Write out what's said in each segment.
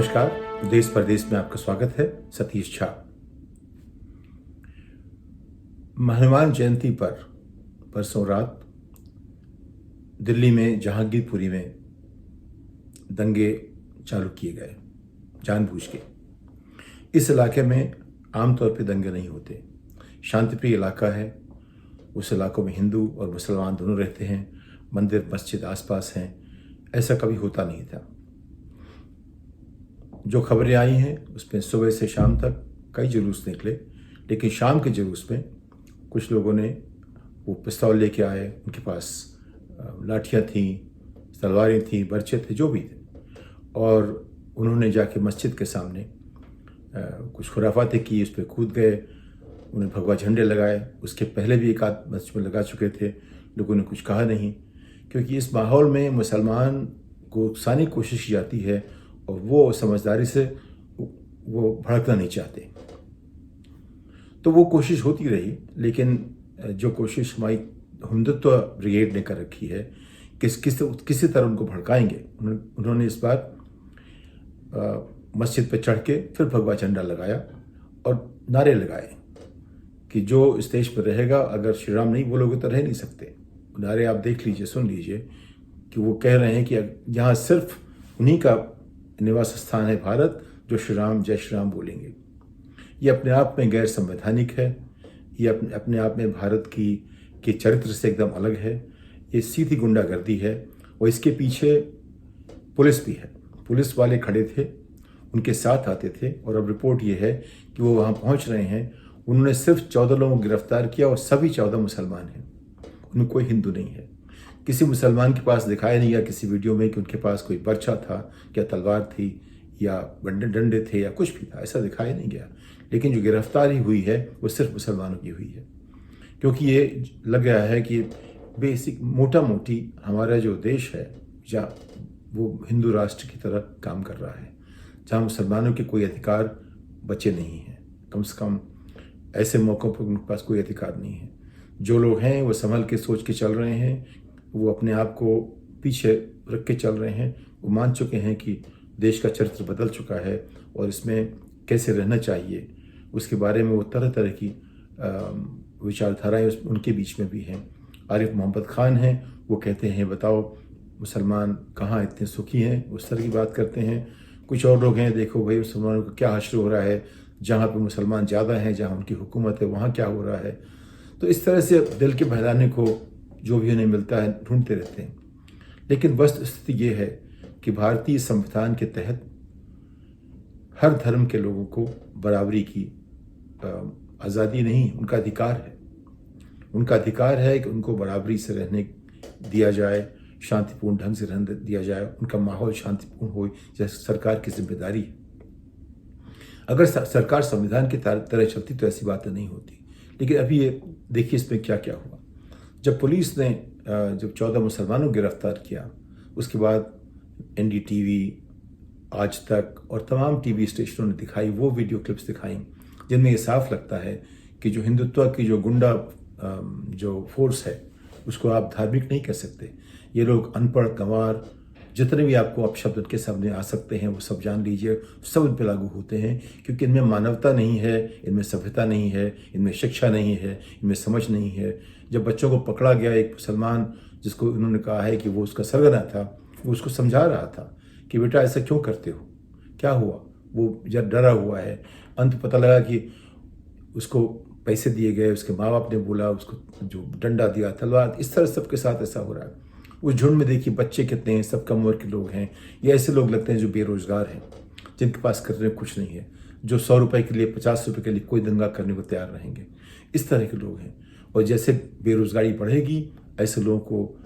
नमस्कार। देश परदेश में आपका स्वागत है। सतीश झा। हनुमान जयंती पर परसों रात दिल्ली में जहांगीरपुरी में दंगे चालू किए गए जानबूझ के। इस इलाके में आमतौर पे दंगे नहीं होते, शांतिप्रिय इलाका है। उस इलाकों में हिंदू और मुसलमान दोनों रहते हैं, मंदिर मस्जिद आसपास हैं। ऐसा कभी होता नहीं था। जो खबरें आई हैं उसमें सुबह से शाम तक कई जुलूस निकले, लेकिन शाम के जुलूस में कुछ लोगों ने वो पिस्तौल लेके आए, उनके पास लाठियाँ थीं, तलवारें थीं, बर्छे थे, जो भी थे, और उन्होंने जाके मस्जिद के सामने कुछ खुराफातें की, उस पर कूद गए, उन्हें भगवा झंडे लगाए। उसके पहले भी एक आध मस्जिद में लगा चुके थे, लोगों ने कुछ कहा नहीं, क्योंकि इस माहौल में मुसलमान को उकसाने की कोशिश की जाती है और वो समझदारी से वो भड़कना नहीं चाहते। तो वो कोशिश होती रही, लेकिन जो कोशिश हमारी हिंदुत्व ब्रिगेड ने कर रखी है, किसी तरह उनको भड़काएंगे, उन्होंने इस बार मस्जिद पे चढ़ के फिर भगवा झंडा लगाया और नारे लगाए कि जो इस देश पर रहेगा, अगर श्री राम नहीं बोलोगे तो रह नहीं सकते। नारे आप देख लीजिए, सुन लीजिए कि वो कह रहे हैं कि यहाँ सिर्फ उन्हीं का निवास स्थान है भारत जो श्री राम जय श्री राम बोलेंगे। ये अपने आप में गैर संवैधानिक है। ये अपने आप में भारत के चरित्र से एकदम अलग है। ये सीधी गुंडागर्दी है और इसके पीछे पुलिस भी है। पुलिस वाले खड़े थे, उनके साथ आते थे, और अब रिपोर्ट ये है कि वो वहाँ पहुँच रहे हैं। उन्होंने सिर्फ 14 लोगों को गिरफ्तार किया और सभी 14 मुसलमान हैं, उनमें कोई हिंदू नहीं है। किसी मुसलमान के पास दिखाया नहीं गया किसी वीडियो में कि उनके पास कोई बर्छा था या तलवार थी या डंडे थे या कुछ भी था, ऐसा दिखाया नहीं गया। लेकिन जो गिरफ्तारी हुई है वो सिर्फ मुसलमानों की हुई है, क्योंकि ये लग गया है कि बेसिक मोटा मोटी हमारा जो देश है जहाँ वो हिंदू राष्ट्र की तरह काम कर रहा है, जहाँ मुसलमानों के कोई अधिकार बचे नहीं हैं। कम से कम ऐसे मौक़ों पर उनके पास कोई अधिकार नहीं है। जो लोग हैं वो संभल के सोच के चल रहे हैं, वो अपने आप को पीछे रख के चल रहे हैं। वो मान चुके हैं कि देश का चरित्र बदल चुका है और इसमें कैसे रहना चाहिए उसके बारे में वो तरह तरह की विचारधाराएं उनके बीच में भी हैं। आरिफ मोहम्मद खान हैं, वो कहते हैं बताओ मुसलमान कहाँ इतने सुखी हैं, उस तरह की बात करते हैं। कुछ और लोग हैं, देखो भाई मुसलमानों को क्या हश्र हो रहा है, जहाँ पे मुसलमान ज़्यादा हैं, जहाँ उनकी हुकूमत है, वहाँ क्या हो रहा है। तो इस तरह से दिल के बहलाने को जो भी उन्हें मिलता है ढूंढते रहते हैं। लेकिन वस्तु स्थिति ये है कि भारतीय संविधान के तहत हर धर्म के लोगों को बराबरी की आज़ादी नहीं, उनका अधिकार है। उनका अधिकार है कि उनको बराबरी से रहने दिया जाए, शांतिपूर्ण ढंग से रहने दिया जाए, उनका माहौल शांतिपूर्ण हो, जैसे सरकार की जिम्मेदारी है। अगर सरकार संविधान की तरह चलती तो ऐसी बातें नहीं होती। लेकिन अभी ये देखिए इसमें क्या क्या हुआ। जब पुलिस ने जब 14 मुसलमानों को गिरफ्तार किया, उसके बाद NDTV, आज तक और तमाम टीवी स्टेशनों ने दिखाई वो वीडियो क्लिप्स दिखाई, जिनमें ये साफ लगता है कि जो हिंदुत्व की जो गुंडा जो फोर्स है उसको आप धार्मिक नहीं कह सकते। ये लोग अनपढ़ गंवार जितने भी आपको अपशब्द उनके सामने आ सकते हैं वो सब जान लीजिए, सब उन पर लागू होते हैं, क्योंकि इनमें मानवता नहीं है, इनमें सभ्यता नहीं है, इनमें शिक्षा नहीं है, इनमें समझ नहीं है। जब बच्चों को पकड़ा गया, एक मुसलमान जिसको उन्होंने कहा है कि वो उसका सरगना था, वो उसको समझा रहा था कि बेटा ऐसा क्यों करते हो, क्या हुआ। वो जब डरा हुआ है, अंत पता लगा कि उसको पैसे दिए गए, उसके माँ बाप ने बोला, उसको जो डंडा दिया, तलवार, इस तरह सबके साथ ऐसा हो रहा है। उस झुंड में देखिए बच्चे कितने हैं, सब कम उम्र के लोग हैं। ये ऐसे लोग लगते हैं जो बेरोजगार हैं, जिनके पास करने को कुछ नहीं है, जो 100 रुपये के लिए 50 रुपये के लिए कोई दंगा करने को तैयार रहेंगे। इस तरह के लोग हैं। और जैसे बेरोजगारी बढ़ेगी, ऐसे लोगों को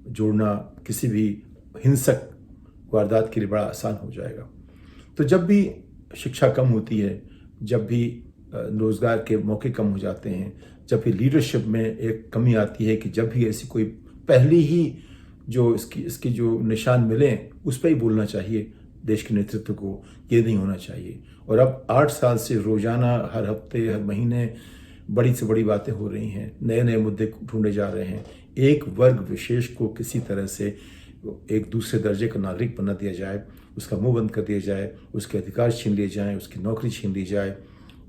जोड़ना किसी भी हिंसक वारदात के लिए बड़ा आसान हो जाएगा। तो जब भी शिक्षा कम होती है, जब भी रोज़गार के मौके कम हो जाते हैं, जब भी लीडरशिप में एक कमी आती है, कि जब भी ऐसी कोई पहली ही जो इसकी जो निशान मिले उस पर ही बोलना चाहिए देश के नेतृत्व को, ये नहीं होना चाहिए। और अब 8 साल से रोज़ाना, हर हफ्ते, हर महीने बड़ी से बड़ी बातें हो रही हैं, नए नए मुद्दे ढूंढे जा रहे हैं। एक वर्ग विशेष को किसी तरह से एक दूसरे दर्जे का नागरिक बना दिया जाए, उसका मुंह बंद कर दिया जाए, उसके अधिकार छीन लिए जाएं, उसकी नौकरी छीन ली जाए,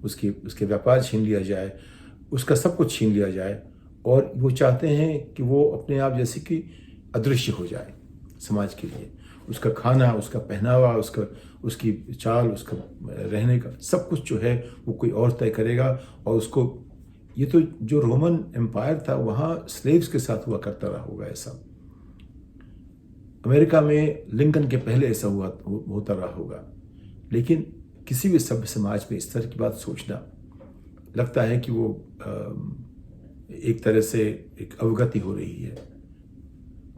उसके व्यापार छीन लिया जाए, उसका सब कुछ छीन लिया जाए। और वो चाहते हैं कि वो अपने आप जैसे कि अदृश्य हो जाए समाज के लिए। उसका खाना, उसका पहनावा, उसकी चाल, उसका रहने का सब कुछ जो है वो कोई और तय करेगा। और उसको, ये तो जो रोमन एम्पायर था वहाँ स्लेव्स के साथ हुआ करता रहा होगा ऐसा। अमेरिका में लिंकन के पहले ऐसा होता रहा होगा। लेकिन किसी भी सभ्य समाज में इस तरह की बात सोचना, लगता है कि वो एक तरह से एक अवगति हो रही है।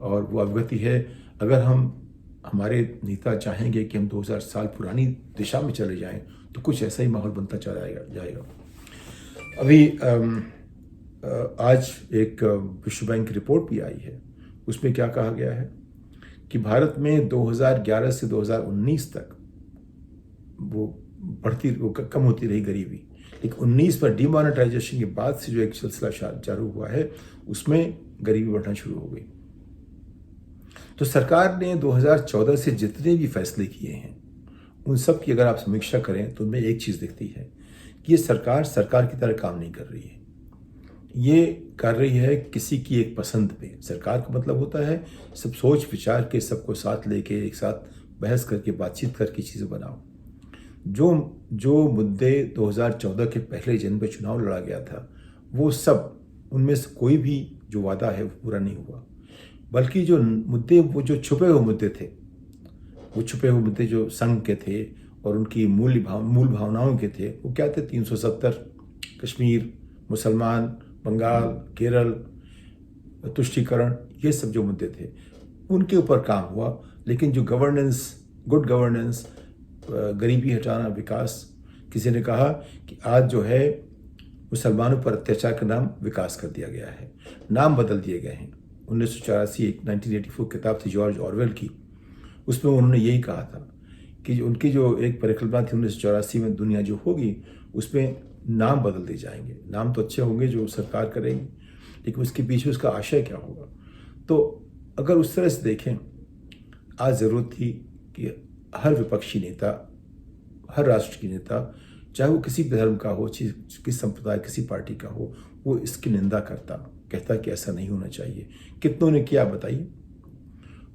और वो अवगति है, अगर हमारे नेता चाहेंगे कि हम 2000 साल पुरानी दिशा में चले जाएं, तो कुछ ऐसा ही माहौल बनता चला जाएगा। अभी आज एक विश्व बैंक की रिपोर्ट भी आई है। उसमें क्या कहा गया है कि भारत में 2011 से 2019 तक वो कम होती रही गरीबी, लेकिन 19 पर डिमोनेटाइजेशन के बाद से जो एक सिलसिला चालू हुआ है, उसमें गरीबी बढ़ना शुरू हो गई। तो सरकार ने 2014 से जितने भी फैसले किए हैं, उन सब की अगर आप समीक्षा करें तो उनमें एक चीज़ दिखती है कि ये सरकार की तरह काम नहीं कर रही है। ये कर रही है किसी की एक पसंद पे। सरकार का मतलब होता है सब सोच विचार के, सबको साथ लेके, एक साथ बहस करके, बातचीत करके चीज़ें बनाओ। जो मुद्दे 2014 के पहले जिन पे चुनाव लड़ा गया था, वो सब, उनमें से कोई भी जो वादा है वो पूरा नहीं हुआ। बल्कि जो मुद्दे, वो जो छुपे हुए मुद्दे थे, वो छुपे हुए मुद्दे जो संघ के थे और उनकी मूल भावनाओं के थे, वो क्या थे? 370, कश्मीर, मुसलमान, बंगाल, केरल, तुष्टीकरण, ये सब जो मुद्दे थे उनके ऊपर काम हुआ। लेकिन जो गवर्नेंस, गुड गवर्नेंस, गरीबी हटाना, विकास, किसी ने कहा कि आज जो है मुसलमानों पर अत्याचार का नाम विकास कर दिया गया है, नाम बदल दिए गए हैं। 1984 एक 1984 किताब थी जॉर्ज ऑरवेल की, उसमें उन्होंने यही कहा था कि उनकी जो एक परिकल्पना थी 1984 में दुनिया जो होगी, उसमें नाम बदल दिए जाएंगे। नाम तो अच्छे होंगे जो सरकार करेगी, लेकिन उसके पीछे उसका आशय क्या होगा? तो अगर उस तरह से देखें, आज ज़रूरत थी कि हर विपक्षी नेता, हर राष्ट्र की नेता, चाहे वो किसी भी धर्म का हो, किसी संप्रदाय, किसी पार्टी का हो, वो इसकी निंदा कहता कि ऐसा नहीं होना चाहिए। कितनों ने किया बताइए?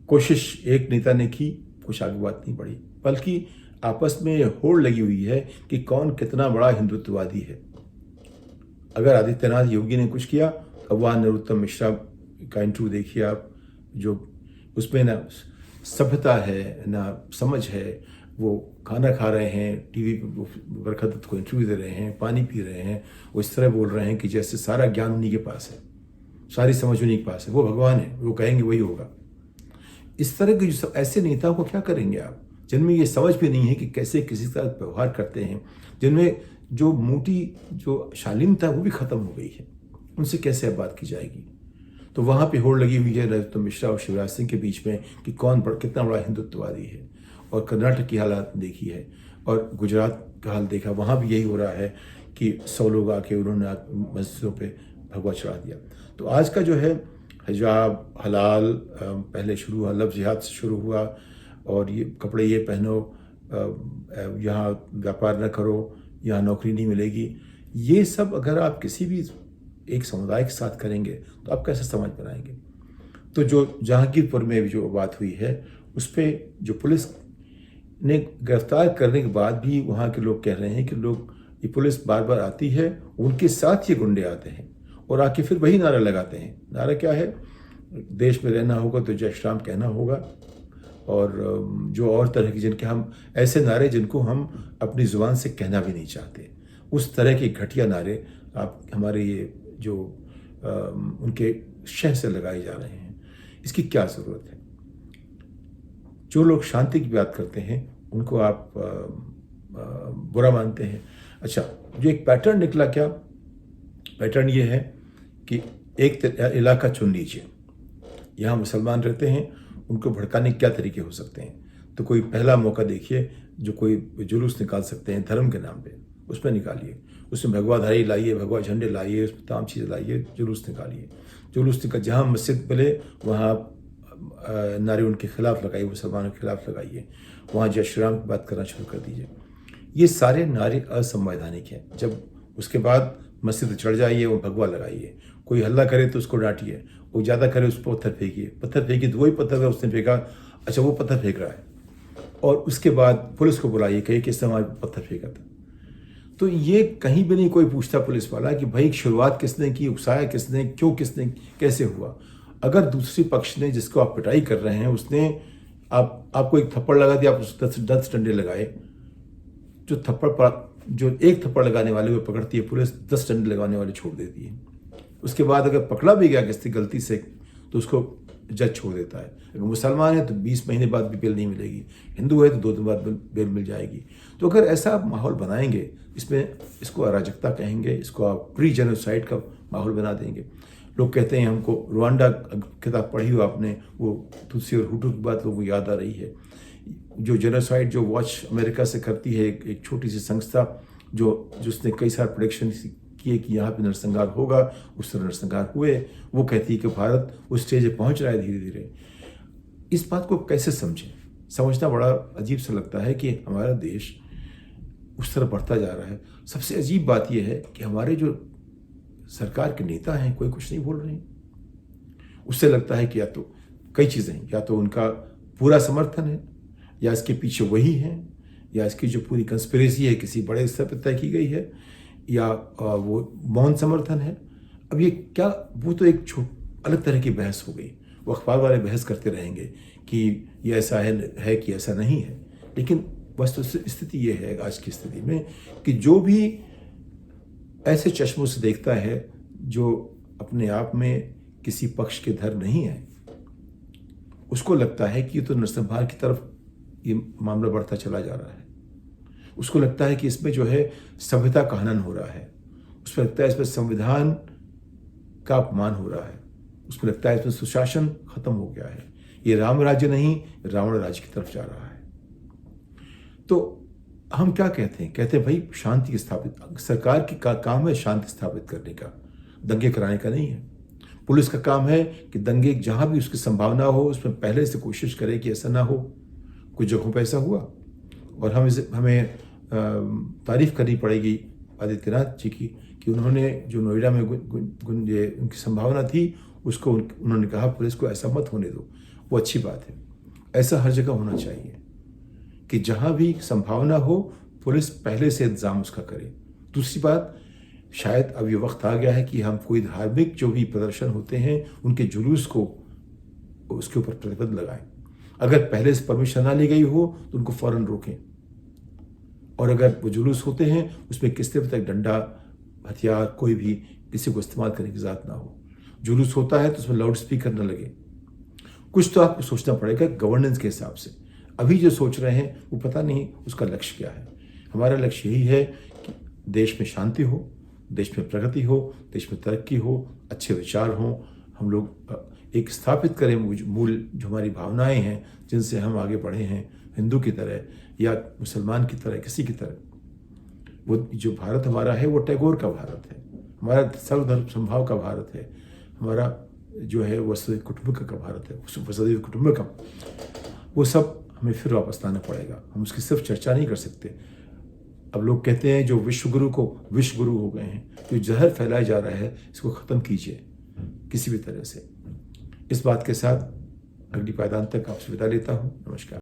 कोशिश एक नेता ने की, कुछ आगे बात नहीं बढ़ी, बल्कि आपस में होड़ लगी हुई है कि कौन कितना बड़ा हिंदुत्ववादी है। अगर आदित्यनाथ योगी ने कुछ किया, अब वहाँ नरोत्तम मिश्रा का इंटरव्यू देखिए आप, जो उसमें ना सभ्यता है ना समझ है। वो खाना खा रहे हैं, टीवी पे बरखा दत्त को इंटरव्यू दे रहे हैं, पानी पी रहे हैं, वो इस तरह बोल रहे हैं कि जैसे सारा ज्ञान उन्हीं के पास है, सारी समझ उन्हीं के पास है, वो भगवान है, वो कहेंगे वही होगा। इस तरह के जो ऐसे नेताओं को क्या करेंगे आप, जिनमें ये समझ भी नहीं है कि कैसे किसी तरह व्यवहार करते हैं, जिनमें जो मोटी जो शालीनता वो भी खत्म हो गई है, उनसे कैसे अब बात की जाएगी? तो वहाँ पे होड़ लगी हुई है नरोत्तम मिश्रा और शिवराज सिंह के बीच में कि कौन कितना बड़ा हिंदुत्ववादी है। और कर्नाटक की हालात देखी है और गुजरात का हाल देखा, वहाँ भी यही हो रहा है कि 100 लोग आके उन्होंने मस्जिदों पे भगवा चढ़ा दिया। तो आज का जो है हिजाब, हलाल पहले शुरू हुआ, लफ्ज़ जिहाद से शुरू हुआ, और ये कपड़े ये पहनो, यहाँ व्यापार न करो, यहाँ नौकरी नहीं मिलेगी, ये सब अगर आप किसी भी एक समुदाय के साथ करेंगे तो आप कैसे समाज बनाएंगे? तो जो जहांगीरपुर में भी जो बात हुई है, उस पर जो पुलिस ने गिरफ्तार करने के बाद भी वहाँ के लोग कह रहे हैं कि ये पुलिस बार बार आती है, उनके साथ ये गुंडे आते हैं और आके फिर वही नारा लगाते हैं। नारा क्या है? देश में रहना होगा तो जय श्री राम कहना होगा, और जो और तरह की, जिनके हम ऐसे नारे जिनको हम अपनी ज़ुबान से कहना भी नहीं चाहते, उस तरह के घटिया नारे आप हमारे ये जो उनके शह से लगाए जा रहे हैं, इसकी क्या ज़रूरत है? जो लोग शांति की बात करते हैं उनको आप बुरा मानते हैं। अच्छा, जो एक पैटर्न निकला, क्या पैटर्न ये है कि एक इलाका चुन लीजिए, यहाँ मुसलमान रहते हैं, उनको भड़काने के क्या तरीके हो सकते हैं? तो कोई पहला मौका देखिए जो कोई जुलूस निकाल सकते हैं धर्म के नाम पे, उसमें निकालिए, उसमें भगवाधारी लाइए, भगवा झंडे लाइए, उसमें तमाम चीज़ें लाइए, जुलूस निकालिए। जुलूस निकाल, जहाँ मस्जिद मिले वहाँ नारे उनके खिलाफ लगाइए, मुसलमानों के खिलाफ लगाइए, वहाँ जय श्री राम की बात करना शुरू कर दीजिए। ये सारे नारे असंवैधानिक हैं। जब उसके बाद मस्जिद चढ़ जाइए, वो भगवा लगाइए, कोई हल्ला करे तो उसको डांटिए, वो ज़्यादा करे उस पर पत्थर फेंकिए, पत्थर फेंकिए तो वही पत्थर का उसने फेंका, अच्छा वो पत्थर फेंक रहा है, और उसके बाद पुलिस को बुलाइए, कहीं किस हमारे पत्थर फेंका था। तो ये कहीं भी नहीं कोई पूछता पुलिस वाला कि भाई शुरुआत किसने की, उकसाया किसने, क्यों, किसने, कैसे हुआ। अगर दूसरी पक्ष ने, जिसको आप पिटाई कर रहे हैं, उसने आपको एक थप्पड़ लगा दिया, आप उसको 10 डंडे लगाए, जो एक थप्पड़ लगाने वाले को पकड़ती है पुलिस, 10 डंडे लगाने वाले छोड़ देती है। उसके बाद अगर पकड़ा भी गया किसी गलती से तो उसको जज छोड़ देता है। अगर मुसलमान है तो 20 महीने बाद भी बेल नहीं मिलेगी, हिंदू है तो 2 दिन बाद बेल मिल जाएगी। तो अगर ऐसा आप माहौल बनाएंगे, इसको अराजकता कहेंगे, इसको आप प्री जेनोसाइड का माहौल बना देंगे। लोग कहते हैं हमको, रुवांडा किताब पढ़ी हो आपने, वो तुत्सी और हुटू की बात लोगों को याद आ रही है। जो जेनोसाइड जो वॉच अमेरिका से करती है, एक छोटी सी संस्था जिसने कई सारे प्रेडिक्शन किए कि यहाँ पे नरसंहार होगा, उस तरह नरसंहार हुए। वो कहती है कि भारत उस स्टेज पे पहुँच रहा है धीरे धीरे। इस बात को कैसे समझें? समझना बड़ा अजीब सा लगता है कि हमारा देश उस तरह बढ़ता जा रहा है। सबसे अजीब बात यह है कि हमारे जो सरकार के नेता हैं, कोई कुछ नहीं बोल रहे हैं। उससे लगता है कि या तो कई चीज़ें हैं, या तो उनका पूरा समर्थन है, या इसके पीछे वही है, या इसकी जो पूरी कंस्पिरेसी है किसी बड़े स्तर पर तय की गई है, या वो मौन समर्थन है। अब ये क्या, वो तो एक अलग तरह की बहस हो गई। वो अखबार वाले बहस करते रहेंगे कि ये ऐसा है कि ऐसा नहीं है। लेकिन वस्तु स्थिति ये है आज की स्थिति में कि जो भी ऐसे चश्मों से देखता है जो अपने आप में किसी पक्ष के धर नहीं है, उसको लगता है कि ये तो नरसंहार की तरफ ये मामला बढ़ता चला जा रहा है। उसको लगता है कि इसमें जो है सभ्यता का हनन हो रहा है, उसमें लगता है इसमें संविधान का अपमान हो रहा है, उसमें लगता है इसमें सुशासन खत्म हो गया है, ये राम राज्य नहीं रावण राज्य की तरफ जा रहा है। तो हम क्या कहते हैं? कहते हैं भाई शांति स्थापित, सरकार की काम है शांति स्थापित करने का, दंगे कराने का नहीं है। पुलिस का काम है कि दंगे जहां भी उसकी संभावना हो उसमें पहले से कोशिश करे कि ऐसा ना हो। कुछ जगहों पर ऐसा हुआ और हमें तारीफ करनी पड़ेगी आदित्यनाथ जी की कि उन्होंने जो नोएडा में उनकी संभावना थी उसको उन्होंने कहा पुलिस को ऐसा मत होने दो। वो अच्छी बात है, ऐसा हर जगह होना चाहिए कि जहां भी संभावना हो पुलिस पहले से इंतजाम उसका करे। दूसरी बात, शायद अब ये वक्त आ गया है कि हम कोई धार्मिक जो भी प्रदर्शन होते हैं उनके जुलूस को उसके ऊपर प्रतिबंध लगाएं। अगर पहले से परमिशन ना ली गई हो तो उनको फौरन रोकें, और अगर वो जुलूस होते हैं उसमें किसी तक डंडा हथियार कोई भी किसी को इस्तेमाल करने की इजाज़त ना हो। जुलूस होता है तो उसमें लाउड स्पीकर न लगे। कुछ तो आपको सोचना पड़ेगा गवर्नेंस के हिसाब से। अभी जो सोच रहे हैं वो पता नहीं उसका लक्ष्य क्या है। हमारा लक्ष्य यही है कि देश में शांति हो, देश में प्रगति हो, देश में तरक्की हो, अच्छे विचार हों, हम लोग एक स्थापित करें मूल जो हमारी भावनाएं हैं जिनसे हम आगे बढ़े हैं, हिंदू की तरह या मुसलमान की तरह, किसी की तरह। वो जो भारत हमारा है वो टैगोर का भारत है, हमारा सर्वधर्म समभाव का भारत है, हमारा जो है वसुधैव कुटुंबकम का भारत है, वसुधैव कुटुंबकम। वो सब हमें फिर वापस लाना पड़ेगा। हम उसकी सिर्फ चर्चा नहीं कर सकते। अब लोग कहते हैं जो विश्व गुरु को विश्व गुरु हो गए हैं, जो जहर फैलाया जा रहा है इसको ख़त्म कीजिए किसी भी तरह से। इस बात के साथ अगली पायदान तक आपसे विदा लेता हूँ। नमस्कार।